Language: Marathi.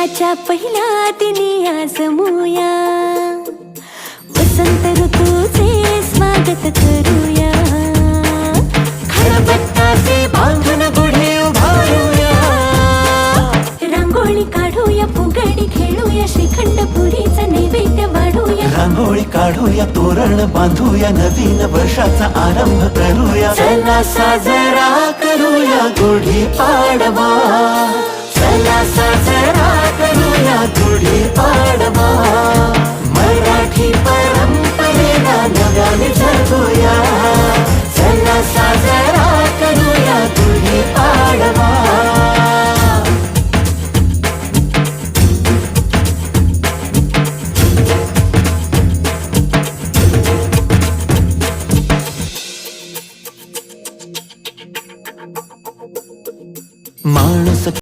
वर्षाच्या पहिल्या दिनी आज मोया वसंत ऋतूचे स्वागत करूया खळबत्ताचे बांधून गुढी उभारूया रांगोळी काढूया फुगडी खेळूया श्रीखंड पुरीचा नैवेद्य वाढूया रांगोळी काढूया तोरण बांधूया नवीन वर्षाचा आरंभ करूया चला साजरा करूया गुढी पाडवा